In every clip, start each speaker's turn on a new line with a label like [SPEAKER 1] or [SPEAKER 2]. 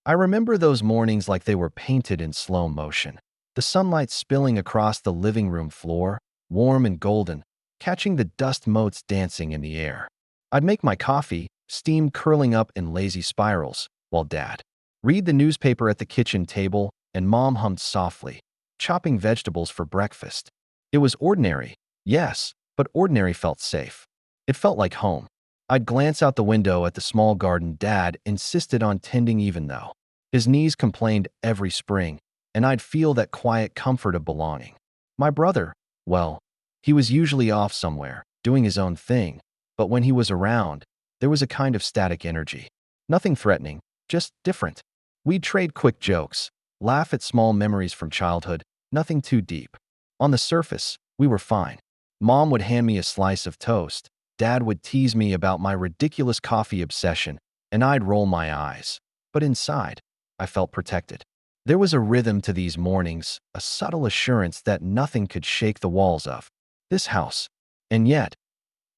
[SPEAKER 1] I remember those mornings like they were painted in slow motion. The sunlight spilling across the living room floor, warm and golden, catching the dust motes dancing in the air. I'd make my coffee, steam curling up in lazy spirals, while Dad read the newspaper at the kitchen table and Mom hummed softly, chopping vegetables for breakfast. It was ordinary, yes, but ordinary felt safe. It felt like home. I'd glance out the window at the small garden Dad insisted on tending even though his knees complained every spring, and I'd feel that quiet comfort of belonging. My brother, well, he was usually off somewhere, doing his own thing, but when he was around, there was a kind of static energy. Nothing threatening, just different. We'd trade quick jokes, laugh at small memories from childhood, nothing too deep. On the surface, we were fine. Mom would hand me a slice of toast, Dad would tease me about my ridiculous coffee obsession, and I'd roll my eyes. But inside, I felt protected. There was a rhythm to these mornings, a subtle assurance that nothing could shake the walls of this house. And yet,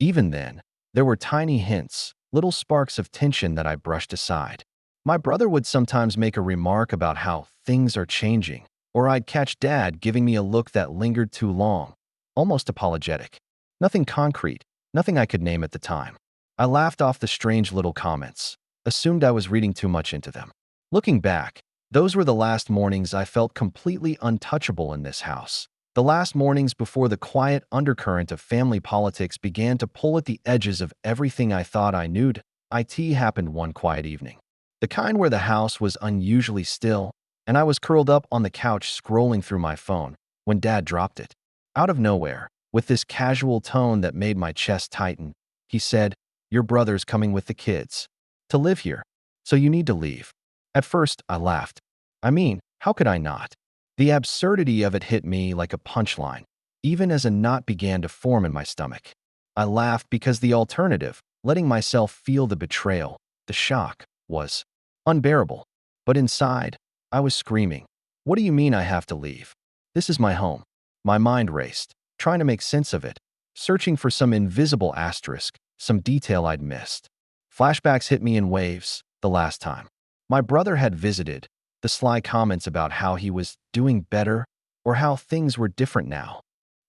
[SPEAKER 1] even then, there were tiny hints, little sparks of tension that I brushed aside. My brother would sometimes make a remark about how things are changing, or I'd catch Dad giving me a look that lingered too long, almost apologetic. Nothing concrete, nothing I could name at the time. I laughed off the strange little comments, assumed I was reading too much into them. Looking back, those were the last mornings I felt completely untouchable in this house. The last mornings before the quiet undercurrent of family politics began to pull at the edges of everything I thought I knew. It happened one quiet evening. The kind where the house was unusually still, and I was curled up on the couch scrolling through my phone when Dad dropped it. Out of nowhere, with this casual tone that made my chest tighten, he said, "Your brother's coming with the kids to live here, so you need to leave." At first, I laughed. I mean, how could I not? The absurdity of it hit me like a punchline, even as a knot began to form in my stomach. I laughed because the alternative, letting myself feel the betrayal, the shock, was unbearable. But inside, I was screaming, "What do you mean I have to leave? This is my home." My mind raced, trying to make sense of it, searching for some invisible asterisk, some detail I'd missed. Flashbacks hit me in waves, the last time my brother had visited, the sly comments about how he was doing better or how things were different now.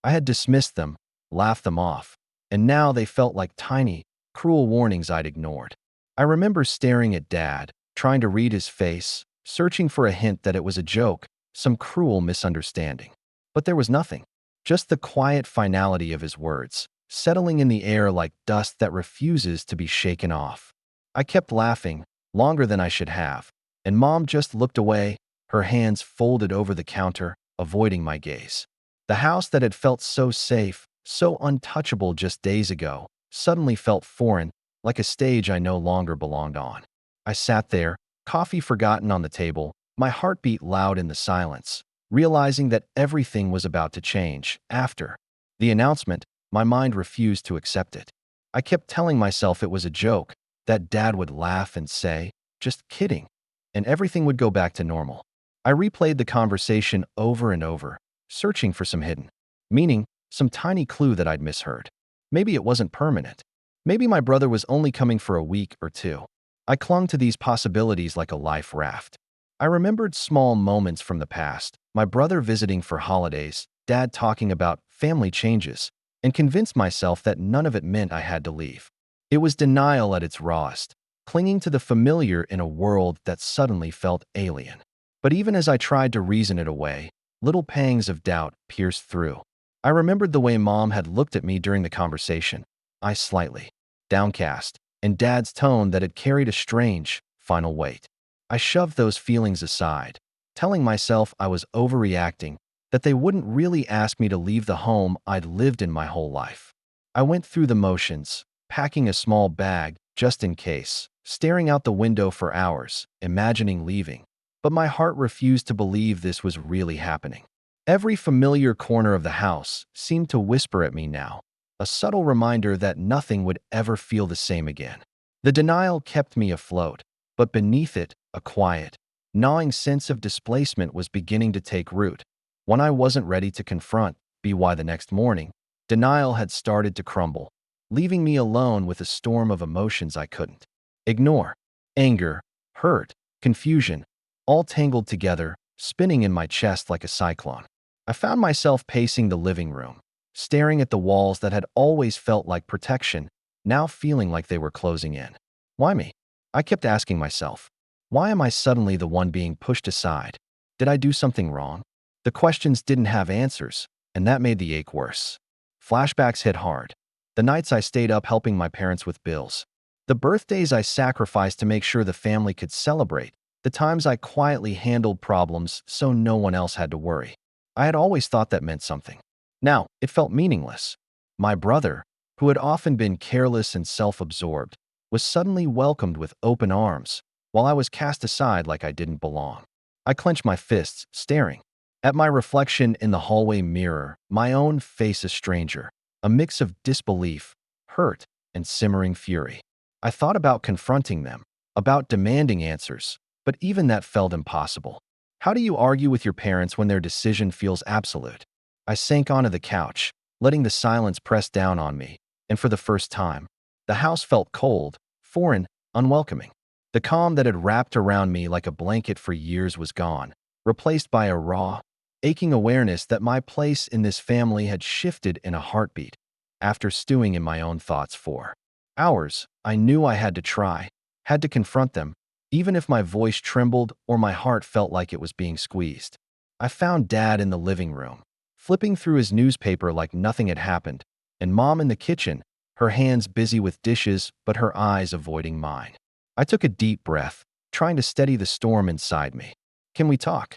[SPEAKER 1] I had dismissed them, laughed them off, and now they felt like tiny, cruel warnings I'd ignored. I remember staring at Dad, trying to read his face, searching for a hint that it was a joke, some cruel misunderstanding. But there was nothing, just the quiet finality of his words, settling in the air like dust that refuses to be shaken off. I kept laughing, longer than I should have, and Mom just looked away, her hands folded over the counter, avoiding my gaze. The house that had felt so safe, so untouchable just days ago, suddenly felt foreign, like a stage I no longer belonged on. I sat there, coffee forgotten on the table, my heartbeat loud in the silence, realizing that everything was about to change. After the announcement, my mind refused to accept it. I kept telling myself it was a joke, that Dad would laugh and say, "Just kidding," and everything would go back to normal. I replayed the conversation over and over, searching for some hidden meaning, some tiny clue that I'd misheard. Maybe it wasn't permanent. Maybe my brother was only coming for a week or two. I clung to these possibilities like a life raft. I remembered small moments from the past, my brother visiting for holidays, Dad talking about family changes, and convinced myself that none of it meant I had to leave. It was denial at its rawest, clinging to the familiar in a world that suddenly felt alien. But even as I tried to reason it away, little pangs of doubt pierced through. I remembered the way Mom had looked at me during the conversation, eyes slightly downcast, and Dad's tone that had carried a strange, final weight. I shoved those feelings aside, telling myself I was overreacting, that they wouldn't really ask me to leave the home I'd lived in my whole life. I went through the motions, packing a small bag just in case, staring out the window for hours, imagining leaving. But my heart refused to believe this was really happening. Every familiar corner of the house seemed to whisper at me now, a subtle reminder that nothing would ever feel the same again. The denial kept me afloat, but beneath it, a quiet, gnawing sense of displacement was beginning to take root. When I wasn't ready to confront why the next morning, denial had started to crumble, leaving me alone with a storm of emotions I couldn't ignore. Anger, hurt, confusion, all tangled together, spinning in my chest like a cyclone. I found myself pacing the living room, staring at the walls that had always felt like protection, now feeling like they were closing in. Why me? I kept asking myself. Why am I suddenly the one being pushed aside? Did I do something wrong? The questions didn't have answers, and that made the ache worse. Flashbacks hit hard. The nights I stayed up helping my parents with bills. The birthdays I sacrificed to make sure the family could celebrate. The times I quietly handled problems so no one else had to worry. I had always thought that meant something. Now, it felt meaningless. My brother, who had often been careless and self-absorbed, was suddenly welcomed with open arms, while I was cast aside like I didn't belong. I clenched my fists, staring at my reflection in the hallway mirror, my own face a stranger, a mix of disbelief, hurt, and simmering fury. I thought about confronting them, about demanding answers, but even that felt impossible. How do you argue with your parents when their decision feels absolute? I sank onto the couch, letting the silence press down on me, and for the first time, the house felt cold, foreign, unwelcoming. The calm that had wrapped around me like a blanket for years was gone, replaced by a raw, aching awareness that my place in this family had shifted in a heartbeat. After stewing in my own thoughts for hours, I knew I had to try, had to confront them, even if my voice trembled or my heart felt like it was being squeezed. I found Dad in the living room, flipping through his newspaper like nothing had happened, and Mom in the kitchen, her hands busy with dishes but her eyes avoiding mine. I took a deep breath, trying to steady the storm inside me. "Can we talk?"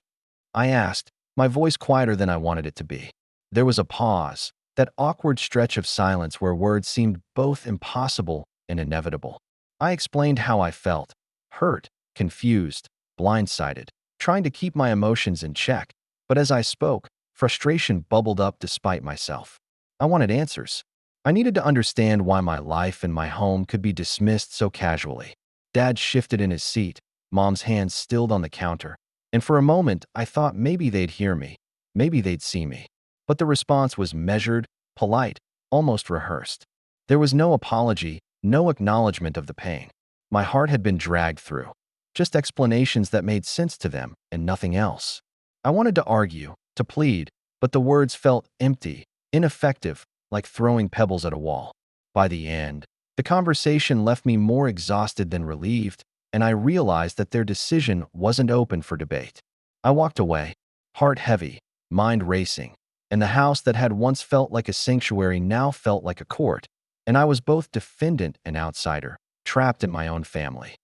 [SPEAKER 1] I asked, my voice quieter than I wanted it to be. There was a pause, that awkward stretch of silence where words seemed both impossible and inevitable. I explained how I felt, hurt, confused, blindsided, trying to keep my emotions in check, but as I spoke, frustration bubbled up despite myself. I wanted answers. I needed to understand why my life and my home could be dismissed so casually. Dad shifted in his seat, Mom's hands stilled on the counter, and for a moment I thought maybe they'd hear me, maybe they'd see me. But the response was measured, polite, almost rehearsed. There was no apology, no acknowledgement of the pain my heart had been dragged through, just explanations that made sense to them and nothing else. I wanted to argue, to plead, but the words felt empty, ineffective, like throwing pebbles at a wall. By the end, the conversation left me more exhausted than relieved, and I realized that their decision wasn't open for debate. I walked away, heart heavy, mind racing, and the house that had once felt like a sanctuary now felt like a court, and I was both defendant and outsider, trapped in my own family.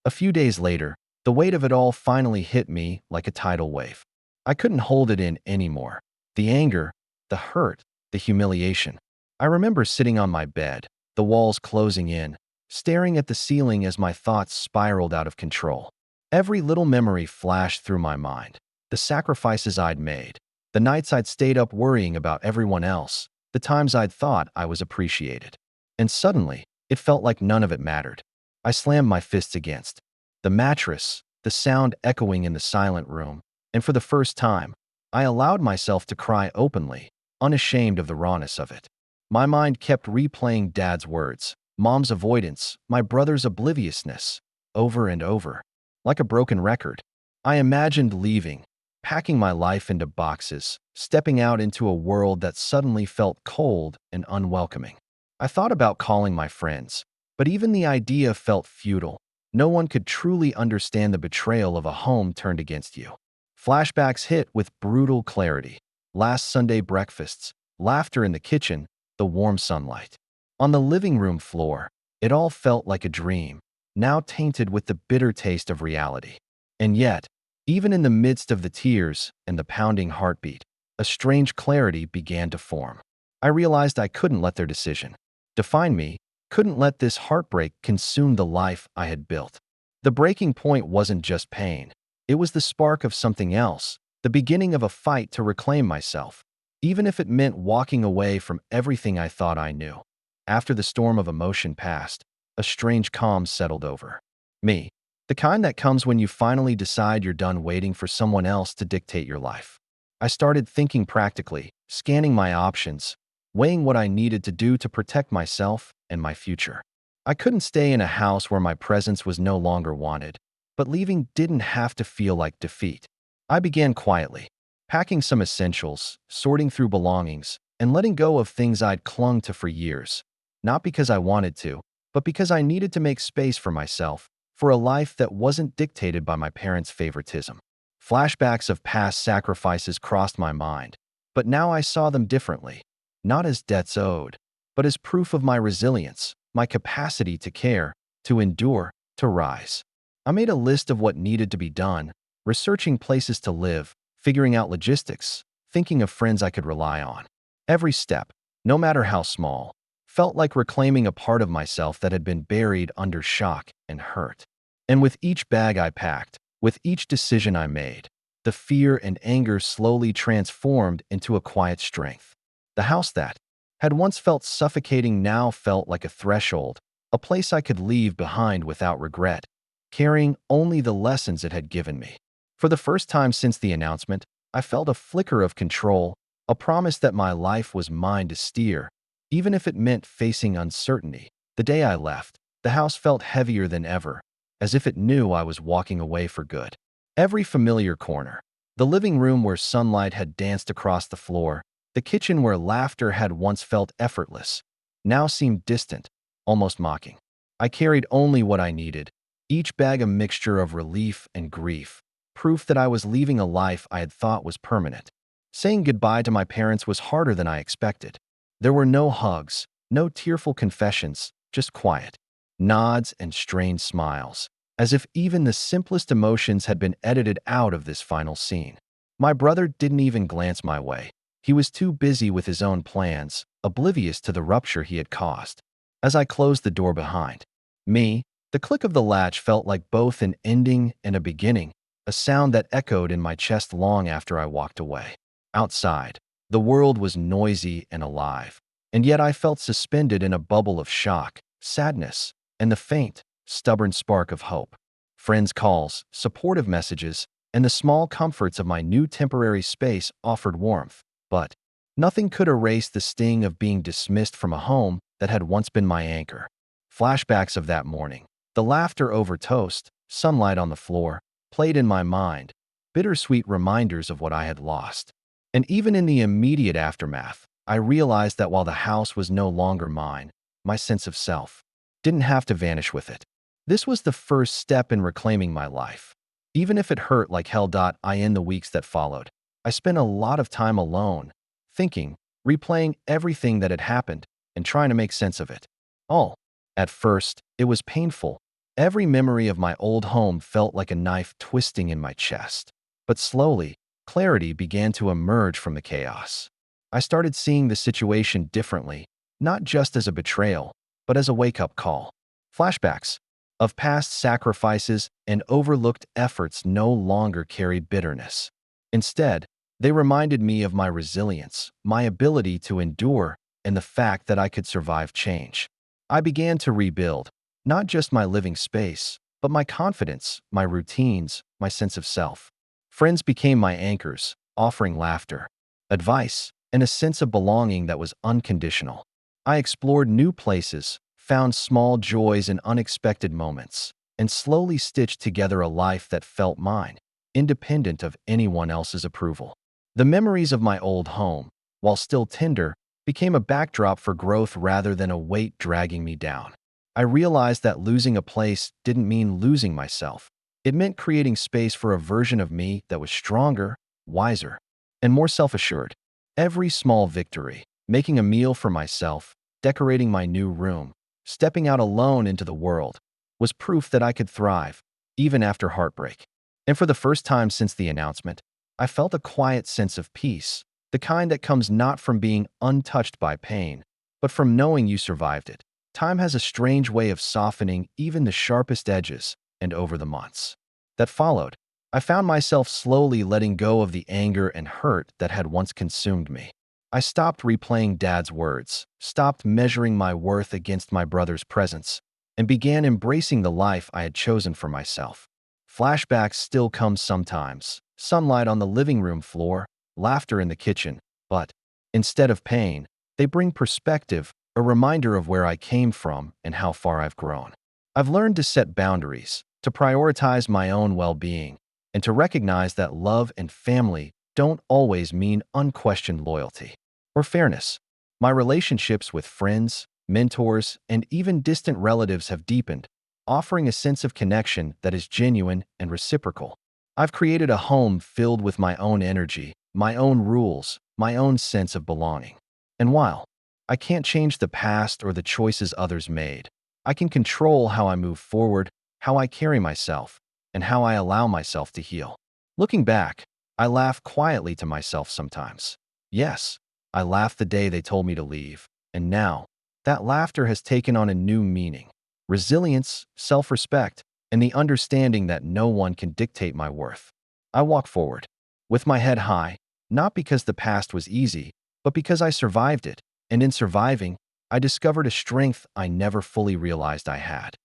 [SPEAKER 1] A few days later, the weight of it all finally hit me like a tidal wave. I couldn't hold it in anymore. The anger, the hurt, the humiliation. I remember sitting on my bed, the walls closing in, staring at the ceiling as my thoughts spiraled out of control. Every little memory flashed through my mind. The sacrifices I'd made, the nights I'd stayed up worrying about everyone else, the times I'd thought I was appreciated. And suddenly, it felt like none of it mattered. I slammed my fists against the mattress, the sound echoing in the silent room, and for the first time, I allowed myself to cry openly, unashamed of the rawness of it. My mind kept replaying Dad's words, Mom's avoidance, my brother's obliviousness, over and over. Like a broken record, I imagined leaving, packing my life into boxes, stepping out into a world that suddenly felt cold and unwelcoming. I thought about calling my friends, but even the idea felt futile. No one could truly understand the betrayal of a home turned against you. Flashbacks hit with brutal clarity. Last Sunday breakfasts, laughter in the kitchen, the warm sunlight. On the living room floor, it all felt like a dream, now tainted with the bitter taste of reality. And yet, even in the midst of the tears and the pounding heartbeat, a strange clarity began to form. I realized I couldn't let their decision define me, couldn't let this heartbreak consume the life I had built. The breaking point wasn't just pain. It was the spark of something else, the beginning of a fight to reclaim myself, even if it meant walking away from everything I thought I knew. After the storm of emotion passed, a strange calm settled over me, the kind that comes when you finally decide you're done waiting for someone else to dictate your life. I started thinking practically, scanning my options, weighing what I needed to do to protect myself and my future. I couldn't stay in a house where my presence was no longer wanted, but leaving didn't have to feel like defeat. I began quietly, packing some essentials, sorting through belongings, and letting go of things I'd clung to for years. Not because I wanted to, but because I needed to make space for myself, for a life that wasn't dictated by my parents' favoritism. Flashbacks of past sacrifices crossed my mind, but now I saw them differently, not as debts owed, but as proof of my resilience, my capacity to care, to endure, to rise. I made a list of what needed to be done, researching places to live, figuring out logistics, thinking of friends I could rely on. Every step, no matter how small, felt like reclaiming a part of myself that had been buried under shock and hurt. And with each bag I packed, with each decision I made, the fear and anger slowly transformed into a quiet strength. The house that had once felt suffocating now felt like a threshold, a place I could leave behind without regret, carrying only the lessons it had given me. For the first time since the announcement, I felt a flicker of control, a promise that my life was mine to steer, even if it meant facing uncertainty. The day I left, the house felt heavier than ever, as if it knew I was walking away for good. Every familiar corner, the living room where sunlight had danced across the floor, the kitchen where laughter had once felt effortless, now seemed distant, almost mocking. I carried only what I needed, each bag a mixture of relief and grief, proof that I was leaving a life I had thought was permanent. Saying goodbye to my parents was harder than I expected. There were no hugs, no tearful confessions, just quiet, nods and strained smiles, as if even the simplest emotions had been edited out of this final scene. My brother didn't even glance my way. He was too busy with his own plans, oblivious to the rupture he had caused. As I closed the door behind me, the click of the latch felt like both an ending and a beginning, a sound that echoed in my chest long after I walked away. Outside, the world was noisy and alive, and yet I felt suspended in a bubble of shock, sadness, and the faint, stubborn spark of hope. Friends' calls, supportive messages, and the small comforts of my new temporary space offered warmth, but nothing could erase the sting of being dismissed from a home that had once been my anchor. Flashbacks of that morning, the laughter over toast, sunlight on the floor, played in my mind, bittersweet reminders of what I had lost. And even in the immediate aftermath, I realized that while the house was no longer mine, my sense of self didn't have to vanish with it. This was the first step in reclaiming my life. Even if it hurt like hell. In the weeks that followed, I spent a lot of time alone, thinking, replaying everything that had happened, and trying to make sense of it all. At first, it was painful. Every memory of my old home felt like a knife twisting in my chest. But slowly, clarity began to emerge from the chaos. I started seeing the situation differently, not just as a betrayal, but as a wake-up call. Flashbacks of past sacrifices and overlooked efforts no longer carried bitterness. Instead, they reminded me of my resilience, my ability to endure, and the fact that I could survive change. I began to rebuild, not just my living space, but my confidence, my routines, my sense of self. Friends became my anchors, offering laughter, advice, and a sense of belonging that was unconditional. I explored new places, found small joys in unexpected moments, and slowly stitched together a life that felt mine, independent of anyone else's approval. The memories of my old home, while still tender, became a backdrop for growth rather than a weight dragging me down. I realized that losing a place didn't mean losing myself. It meant creating space for a version of me that was stronger, wiser, and more self-assured. Every small victory, making a meal for myself, decorating my new room, stepping out alone into the world, was proof that I could thrive, even after heartbreak. And for the first time since the announcement, I felt a quiet sense of peace, the kind that comes not from being untouched by pain, but from knowing you survived it. Time has a strange way of softening even the sharpest edges, and over the months that followed, I found myself slowly letting go of the anger and hurt that had once consumed me. I stopped replaying Dad's words, stopped measuring my worth against my brother's presence, and began embracing the life I had chosen for myself. Flashbacks still come sometimes, sunlight on the living room floor, laughter in the kitchen, but instead of pain, they bring perspective, a reminder of where I came from and how far I've grown. I've learned to set boundaries, to prioritize my own well-being, and to recognize that love and family don't always mean unquestioned loyalty or fairness. My relationships with friends, mentors, and even distant relatives have deepened, offering a sense of connection that is genuine and reciprocal. I've created a home filled with my own energy, my own rules, my own sense of belonging. And while I can't change the past or the choices others made, I can control how I move forward, how I carry myself, and how I allow myself to heal. Looking back, I laugh quietly to myself sometimes. Yes, I laughed the day they told me to leave, and now that laughter has taken on a new meaning: resilience, self-respect, and the understanding that no one can dictate my worth. I walk forward, with my head high, not because the past was easy, but because I survived it, and in surviving, I discovered a strength I never fully realized I had.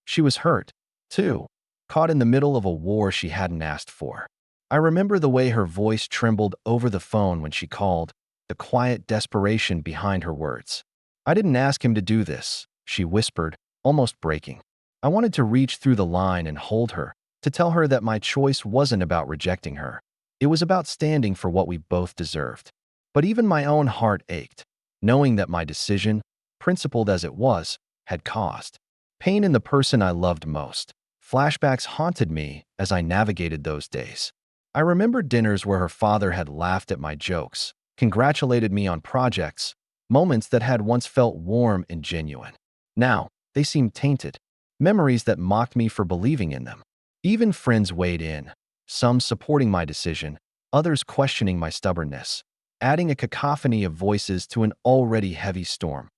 [SPEAKER 1] She was hurt, too, caught in the middle of a war she hadn't asked for. I remember the way her voice trembled over the phone when she called, the quiet desperation behind her words. "I didn't ask him to do this," she whispered, almost breaking. I wanted to reach through the line and hold her, to tell her that my choice wasn't about rejecting her. It was about standing for what we both deserved. But even my own heart ached, knowing that my decision, principled as it was, had caused pain in the person I loved most. Flashbacks haunted me as I navigated those days. I remembered dinners where her father had laughed at my jokes, congratulated me on projects, moments that had once felt warm and genuine. Now, they seemed tainted, memories that mocked me for believing in them. Even friends weighed in, some supporting my decision, others questioning my stubbornness, adding a cacophony of voices to an already heavy storm.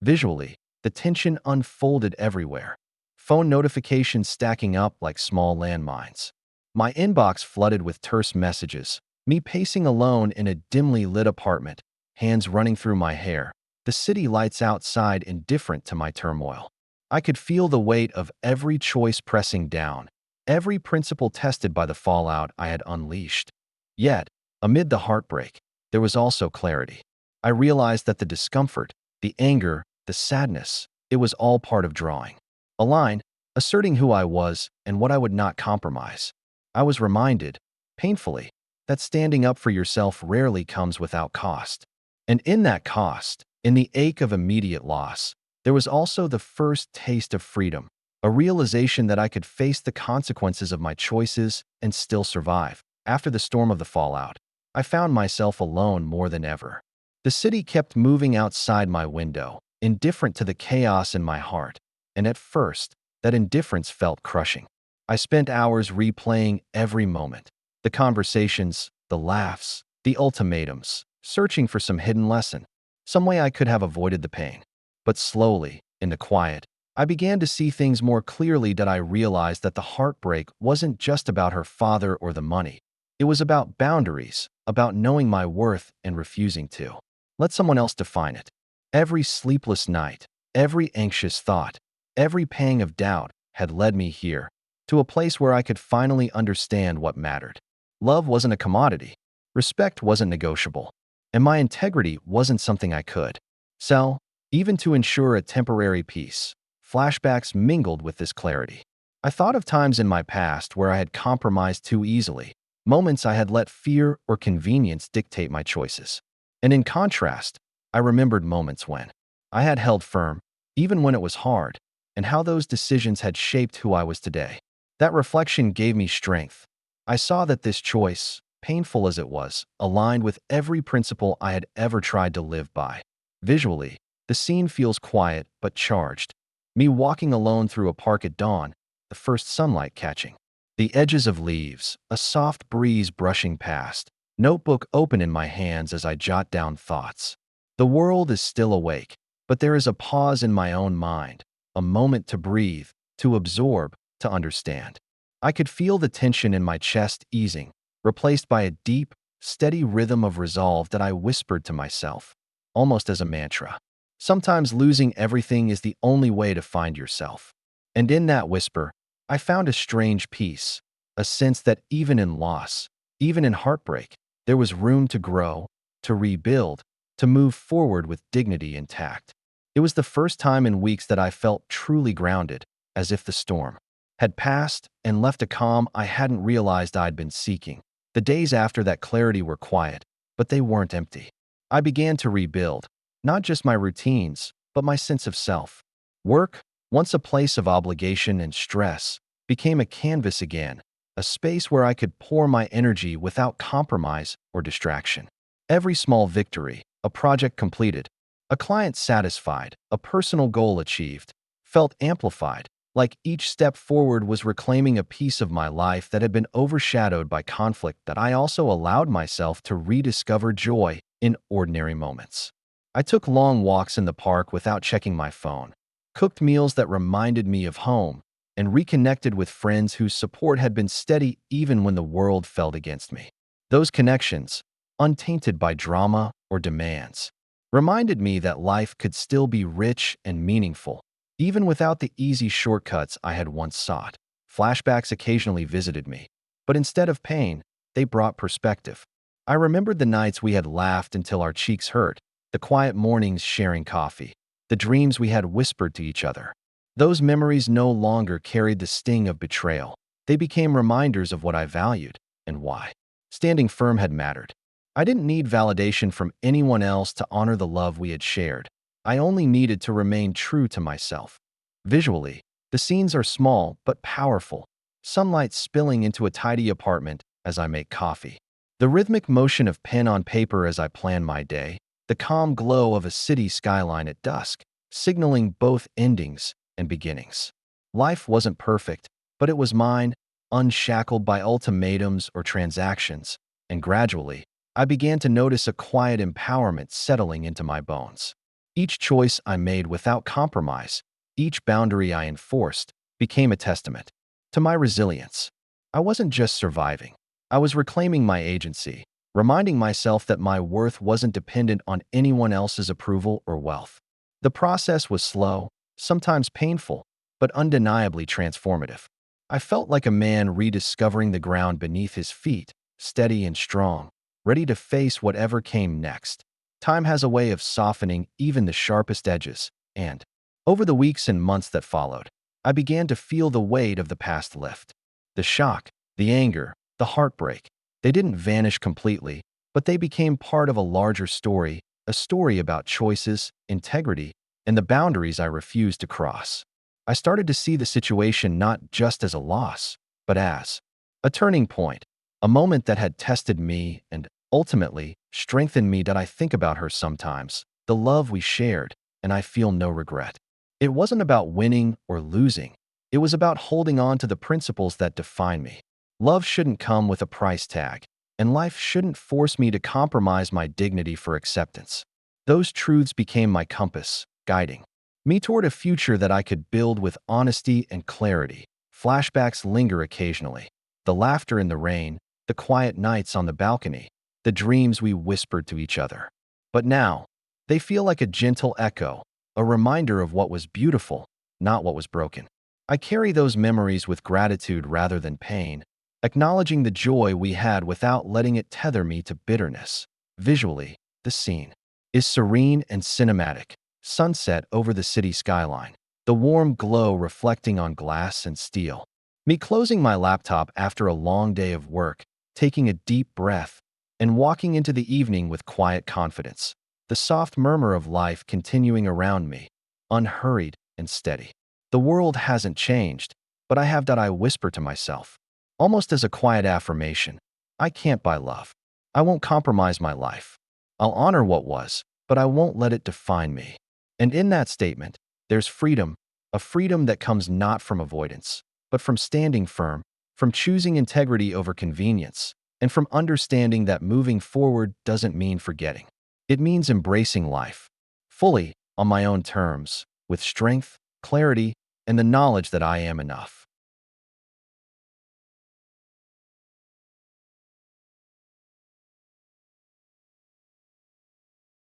[SPEAKER 1] Visually, the tension unfolded everywhere, phone notifications stacking up like small landmines. My inbox flooded with terse messages, me pacing alone in a dimly lit apartment, hands running through my hair, the city lights outside indifferent to my turmoil. I could feel the weight of every choice pressing down, every principle tested by the fallout I had unleashed. Yet, amid the heartbreak, there was also clarity. I realized that the discomfort, the anger, the sadness, it was all part of drawing a line, asserting who I was and what I would not compromise. I was reminded, painfully, that standing up for yourself rarely comes without cost. And in that cost, in the ache of immediate loss, there was also the first taste of freedom, a realization that I could face the consequences of my choices and still survive. After the storm of the fallout, I found myself alone more than ever. The city kept moving outside my window, indifferent to the chaos in my heart, and at first, that indifference felt crushing. I spent hours replaying every moment, the conversations, the laughs, the ultimatums, searching for some hidden lesson, some way I could have avoided the pain. But slowly, in the quiet, I began to see things more clearly. That I realized that the heartbreak wasn't just about her father or the money. It was about boundaries, about knowing my worth and refusing to let someone else define it. Every sleepless night, every anxious thought, every pang of doubt had led me here, to a place where I could finally understand what mattered. Love wasn't a commodity, respect wasn't negotiable, and my integrity wasn't something I could sell, even to ensure a temporary peace. Flashbacks mingled with this clarity. I thought of times in my past where I had compromised too easily, moments I had let fear or convenience dictate my choices. And in contrast, I remembered moments when I had held firm, even when it was hard, and how those decisions had shaped who I was today. That reflection gave me strength. I saw that this choice, painful as it was, aligned with every principle I had ever tried to live by. Visually, the scene feels quiet but charged. Me walking alone through a park at dawn, the first sunlight catching the edges of leaves, a soft breeze brushing past, notebook open in my hands as I jot down thoughts. The world is still awake, but there is a pause in my own mind, a moment to breathe, to absorb, to understand. I could feel the tension in my chest easing, replaced by a deep, steady rhythm of resolve that I whispered to myself, almost as a mantra. Sometimes losing everything is the only way to find yourself. And in that whisper, I found a strange peace, a sense that even in loss, even in heartbreak, there was room to grow, to rebuild, to move forward with dignity intact. It was the first time in weeks that I felt truly grounded, as if the storm had passed and left a calm I hadn't realized I'd been seeking. The days after that clarity were quiet, but they weren't empty. I began to rebuild, not just my routines, but my sense of self. Work, once a place of obligation and stress, became a canvas again, a space where I could pour my energy without compromise or distraction. Every small victory, a project completed, a client satisfied, a personal goal achieved, felt amplified, like each step forward was reclaiming a piece of my life that had been overshadowed by conflict. That I also allowed myself to rediscover joy in ordinary moments. I took long walks in the park without checking my phone, cooked meals that reminded me of home, and reconnected with friends whose support had been steady even when the world felt against me. Those connections, untainted by drama or demands, reminded me that life could still be rich and meaningful, even without the easy shortcuts I had once sought. Flashbacks occasionally visited me, but instead of pain, they brought perspective. I remembered the nights we had laughed until our cheeks hurt, the quiet mornings sharing coffee, the dreams we had whispered to each other. Those memories no longer carried the sting of betrayal. They became reminders of what I valued and why. Standing firm had mattered. I didn't need validation from anyone else to honor the love we had shared. I only needed to remain true to myself. Visually, the scenes are small but powerful. Sunlight spilling into a tidy apartment as I make coffee. The rhythmic motion of pen on paper as I plan my day. The calm glow of a city skyline at dusk, signaling both endings and beginnings. Life wasn't perfect, but it was mine, unshackled by ultimatums or transactions, and gradually, I began to notice a quiet empowerment settling into my bones. Each choice I made without compromise, each boundary I enforced, became a testament to my resilience. I wasn't just surviving. I was reclaiming my agency, reminding myself that my worth wasn't dependent on anyone else's approval or wealth. The process was slow, sometimes painful, but undeniably transformative. I felt like a man rediscovering the ground beneath his feet, steady and strong, ready to face whatever came next. Time has a way of softening even the sharpest edges, and, over the weeks and months that followed, I began to feel the weight of the past lift. The shock, the anger, the heartbreak, they didn't vanish completely, but they became part of a larger story, a story about choices, integrity, and the boundaries I refused to cross. I started to see the situation not just as a loss, but as a turning point, a moment that had tested me and, ultimately, strengthened me. That I think about her sometimes, the love we shared, and I feel no regret. It wasn't about winning or losing. It was about holding on to the principles that define me. Love shouldn't come with a price tag, and life shouldn't force me to compromise my dignity for acceptance. Those truths became my compass, guiding me toward a future that I could build with honesty and clarity. Flashbacks linger occasionally. The laughter in the rain, the quiet nights on the balcony, the dreams we whispered to each other. But now, they feel like a gentle echo, a reminder of what was beautiful, not what was broken. I carry those memories with gratitude rather than pain, acknowledging the joy we had without letting it tether me to bitterness. Visually, the scene is serene and cinematic. Sunset over the city skyline, the warm glow reflecting on glass and steel. Me closing my laptop after a long day of work, taking a deep breath, and walking into the evening with quiet confidence. The soft murmur of life continuing around me, unhurried and steady. The world hasn't changed, but I have that I whisper to myself, almost as a quiet affirmation. I can't buy love. I won't compromise my life. I'll honor what was, but I won't let it define me. And in that statement, there's freedom, a freedom that comes not from avoidance, but from standing firm, from choosing integrity over convenience, and from understanding that moving forward doesn't mean forgetting. It means embracing life, fully, on my own terms, with strength, clarity, and the knowledge that I am enough.